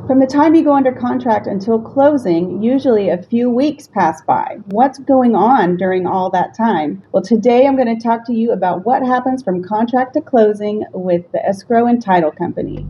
From the time you go under contract until closing, usually a few weeks pass by. What's going on during all that time? Well, today I'm going to talk to you about what happens from contract to closing with the escrow and title company.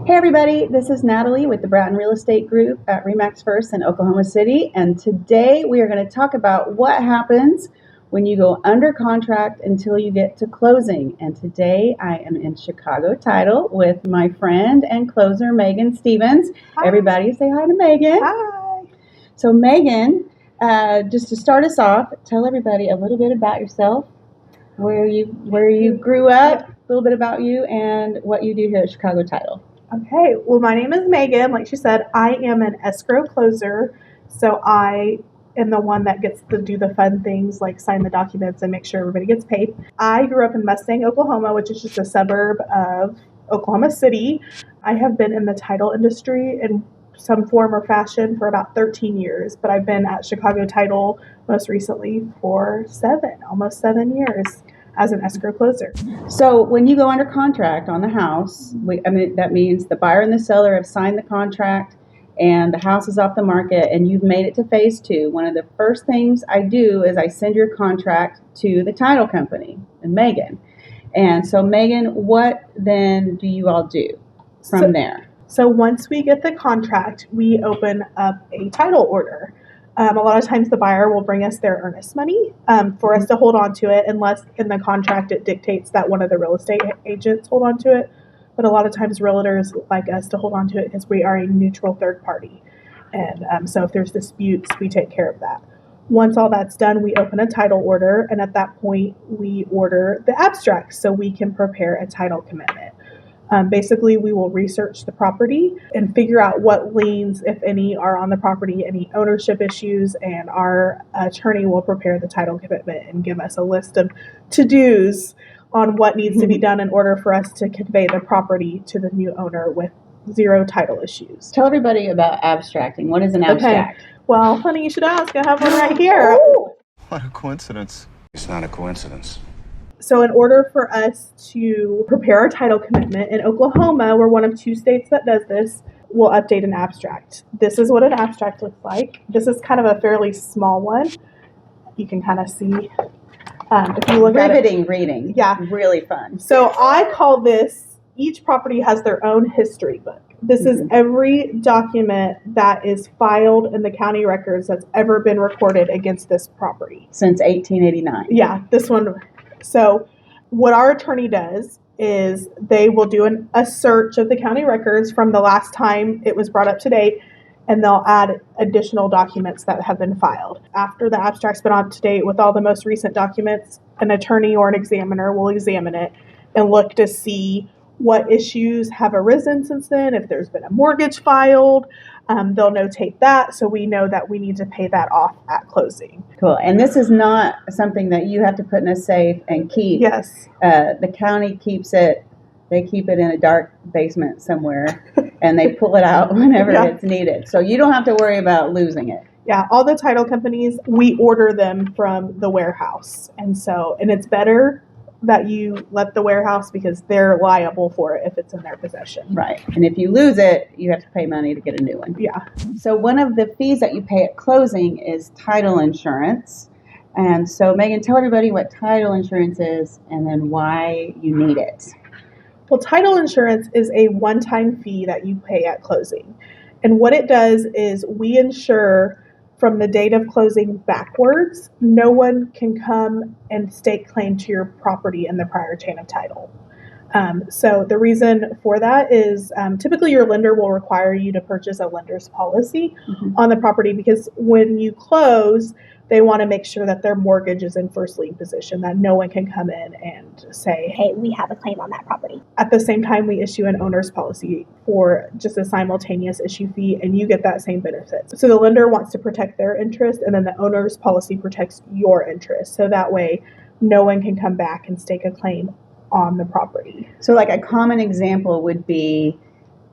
Hey everybody, this is Natalie with the Bratton Real Estate Group at RE/MAX First in Oklahoma City, and today we are going to talk about what happens when you go under contract until you get to closing. And today I am in Chicago Title with my friend and closer, Megan Stevens. Hi. Everybody say hi to Megan. Hi. So Megan, just to start us off, tell everybody a little bit about yourself, where you grew up, a little bit about you, and what you do here at Chicago Title. Okay, well, my name is Megan. Like she said, I am an escrow closer, so I am the one that gets to do the fun things like sign the documents and make sure everybody gets paid. I grew up in Mustang, Oklahoma, which is just a suburb of Oklahoma City. I have been in the title industry in some form or fashion for about 13 years, but I've been at Chicago Title most recently for almost 7 years as an escrow closer. So when you go under contract on the house, that means the buyer and the seller have signed the contract and the house is off the market and you've made it to phase 2. One of the first things I do is I send your contract to the title company and Megan. And so Megan, what then do you all do from there? So once we get the contract, we open up a title order. A lot of times the buyer will bring us their earnest money for us to hold on to it, unless in the contract it dictates that one of the real estate agents hold on to it. But a lot of times realtors like us to hold on to it because we are a neutral third party. And so if there's disputes, we take care of that. Once all that's done, we open a title order, and at that point we order the abstract so we can prepare a title commitment. Basically, we will research the property and figure out what liens, if any, are on the property, any ownership issues, and our attorney will prepare the title commitment and give us a list of to-dos on what needs to be done in order for us to convey the property to the new owner with zero title issues. Tell everybody about abstracting. What is an abstract? Okay. Well, honey, you should ask. I have one right here. Oh. What a coincidence. It's not a coincidence. So in order for us to prepare our title commitment, in Oklahoma, we're one of 2 states that does this, we'll update an abstract. This is what an abstract looks like. This is kind of a fairly small one. You can kind of see if you look at it. Riveting reading. Yeah. Really fun. So I call this, each property has their own history book. This is every document that is filed in the county records that's ever been recorded against this property. Since 1889. Yeah, this one. So what our attorney does is they will do a search of the county records from the last time it was brought up to date, and they'll add additional documents that have been filed. After the abstract's been up to date with all the most recent documents, an attorney or an examiner will examine it and look to see what issues have arisen since then. If there's been a mortgage filed, they'll notate that so we know that we need to pay that off at closing. Cool. And this is not something that you have to put in a safe and keep. Yes. The county keeps it. They keep it in a dark basement somewhere, and they pull it out whenever it's needed. So you don't have to worry about losing it. Yeah, all the title companies, we order them from the warehouse. And it's better that you let the warehouse because they're liable for it if it's in their possession. Right. And if you lose it, you have to pay money to get a new one. Yeah. So one of the fees that you pay at closing is title insurance. And so Megan, tell everybody what title insurance is and then why you need it. Well, title insurance is a one-time fee that you pay at closing. And what it does is we insure from the date of closing backwards, no one can come and stake claim to your property in the prior chain of title. So the reason for that is typically your lender will require you to purchase a lender's policy on the property because when you close, they want to make sure that their mortgage is in first lien position, that no one can come in and say, hey, we have a claim on that property. At the same time, we issue an owner's policy for just a simultaneous issue fee, and you get that same benefit. So the lender wants to protect their interest, and then the owner's policy protects your interest. So that way, no one can come back and stake a claim on the property. So like a common example would be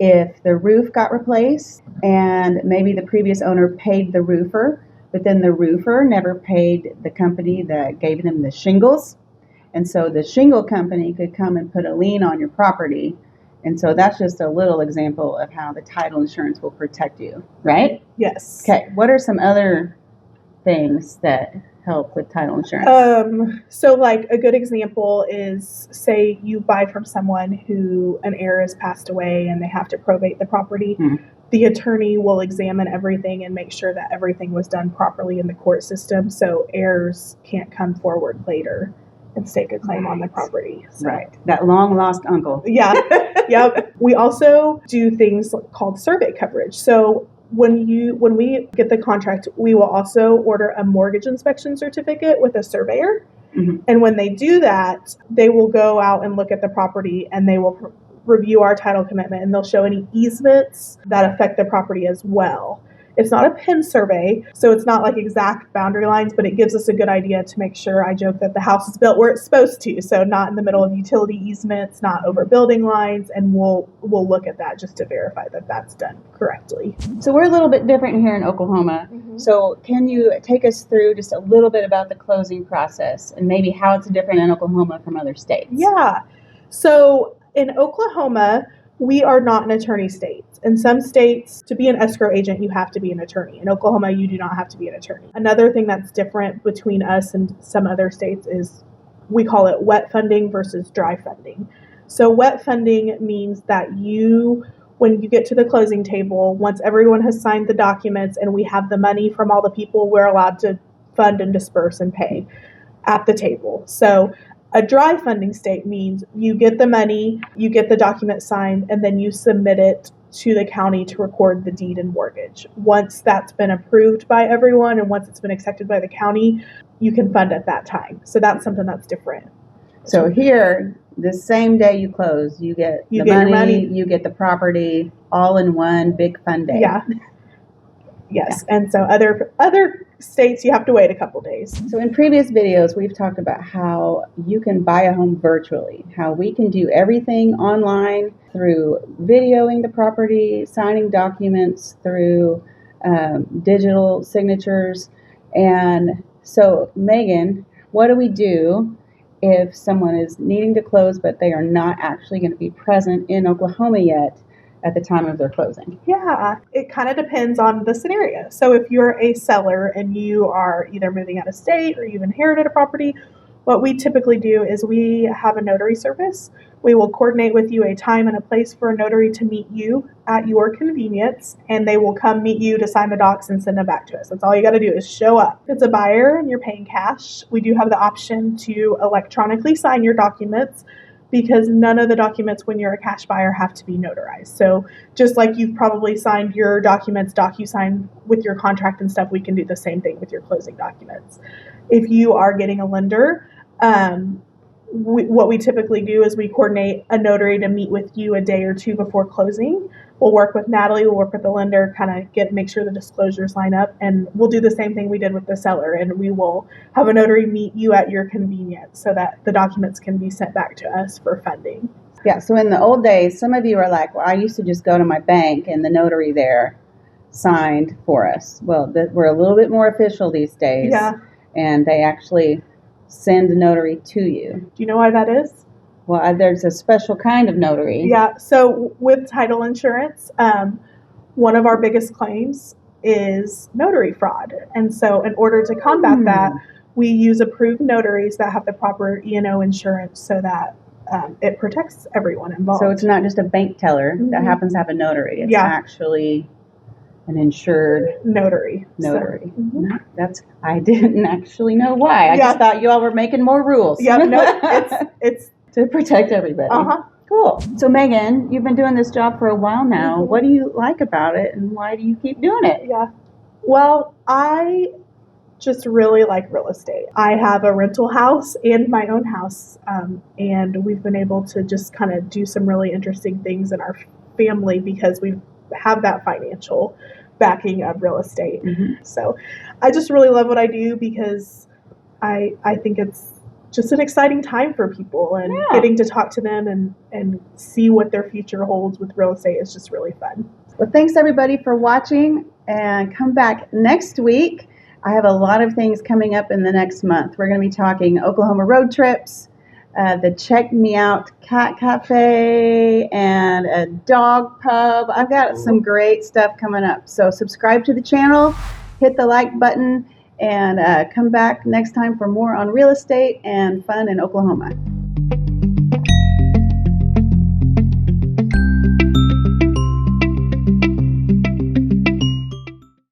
if the roof got replaced and maybe the previous owner paid the roofer, but then the roofer never paid the company that gave them the shingles. And so the shingle company could come and put a lien on your property. And so that's just a little example of how the title insurance will protect you, right? Yes. Okay, what are some other things that help with title insurance? So like a good example is, say you buy from someone who an heir has passed away and they have to probate the property. The attorney will examine everything and make sure that everything was done properly in the court system, so heirs can't come forward later and stake a claim on the property. So. Right. That long lost uncle. Yeah. Yep. We also do things called survey coverage. So when we get the contract, we will also order a mortgage inspection certificate with a surveyor. And when they do that, they will go out and look at the property and they will review our title commitment, and they'll show any easements that affect the property as well. It's not a pin survey, so it's not like exact boundary lines, but it gives us a good idea to make sure. I joke that the house is built where it's supposed to, so not in the middle of utility easements, not over building lines, and we'll look at that just to verify that that's done correctly. So we're a little bit different here in Oklahoma. So can you take us through just a little bit about the closing process and maybe how it's different in Oklahoma from other states? Yeah. So in Oklahoma, we are not an attorney state. In some states, to be an escrow agent, you have to be an attorney. In Oklahoma, you do not have to be an attorney. Another thing that's different between us and some other states is we call it wet funding versus dry funding. So wet funding means that when you get to the closing table, once everyone has signed the documents and we have the money from all the people, we're allowed to fund and disperse and pay at the table. So a dry funding state means you get the money, you get the document signed, and then you submit it to the county to record the deed and mortgage. Once that's been approved by everyone and once it's been accepted by the county, you can fund at that time. So that's something that's different. So here, the same day you close, you get your money, you get the property, all in one big fun day. Yeah. Yes. Yeah. And so other states, you have to wait a couple days. So in previous videos, we've talked about how you can buy a home virtually, how we can do everything online through videoing the property, signing documents, through digital signatures. And so, Megan, what do we do if someone is needing to close, but they are not actually going to be present in Oklahoma yet at the time of their closing? Yeah, it kind of depends on the scenario. So if you're a seller and you are either moving out of state or you've inherited a property, what we typically do is we have a notary service. We will coordinate with you a time and a place for a notary to meet you at your convenience, and they will come meet you to sign the docs and send them back to us. That's all you got to do is show up. If it's a buyer and you're paying cash, we do have the option to electronically sign your documents, because none of the documents when you're a cash buyer have to be notarized. So just like you've probably signed your documents, DocuSign with your contract and stuff, we can do the same thing with your closing documents. If you are getting a lender, what we typically do is we coordinate a notary to meet with you a day or two before closing. We'll work with Natalie, we'll work with the lender, kind of make sure the disclosures line up, and we'll do the same thing we did with the seller, and we will have a notary meet you at your convenience so that the documents can be sent back to us for funding. Yeah, so in the old days, some of you are like, well, I used to just go to my bank and the notary there signed for us. Well, we're a little bit more official these days. Yeah. And they actually send a notary to you. Do you know why that is? Well, there's a special kind of notary. Yeah, so with title insurance, one of our biggest claims is notary fraud. And so in order to combat that, we use approved notaries that have the proper E&O insurance so that it protects everyone involved. So it's not just a bank teller that happens to have a notary. It's actually an insured notary. So, I didn't actually know why. I just thought you all were making more rules. Yeah, no, it's to protect everybody. Cool. So Megan, you've been doing this job for a while now. What do you like about it, and why do you keep doing it? Yeah. Well, I just really like real estate. I have a rental house and my own house, and we've been able to just kind of do some really interesting things in our family because we have that financial backing of real estate. So I just really love what I do because I think it's just an exciting time for people, and getting to talk to them and see what their future holds with real estate is just really fun. Well, thanks everybody for watching, and come back next week. I have a lot of things coming up in the next month. We're going to be talking Oklahoma road trips. the Check Me Out Cat Cafe, and a dog pub. I've got some great stuff coming up. So subscribe to the channel, hit the like button, and come back next time for more on real estate and fun in Oklahoma.